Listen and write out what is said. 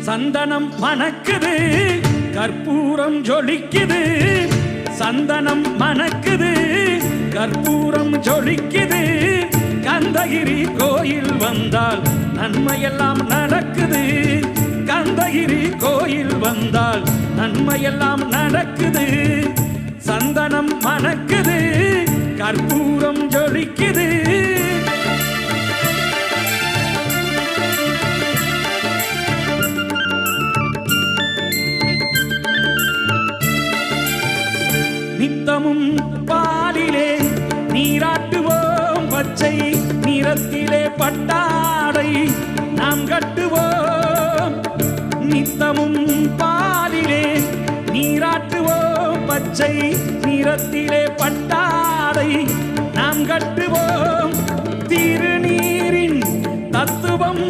சந்தனம் மணக்குது கற்பூரம் ஜொலிக்குது சந்தனம் மணக்குது கற்பூரம் ஜொலிக்குது கந்தகிரி கோயில் வந்தால் நன்மையெல்லாம் நடக்குது கந்தகிரி கோயில் வந்தால் நன்மையெல்லாம் நடக்குது சந்தனம் மணக்குது கற்பூரம் ஜொலிக்குது நித்தமும் பாலிலே நீராட்டுவோம் பச்சை நிறத்திலே பட்டாடை நாம் கட்டுவோம் நித்தமும் பாலிலே நீராட்டுவோம் பச்சை நிறத்திலே பட்டாடை நாம் கட்டுவோம் திருநீரின் தத்துவம்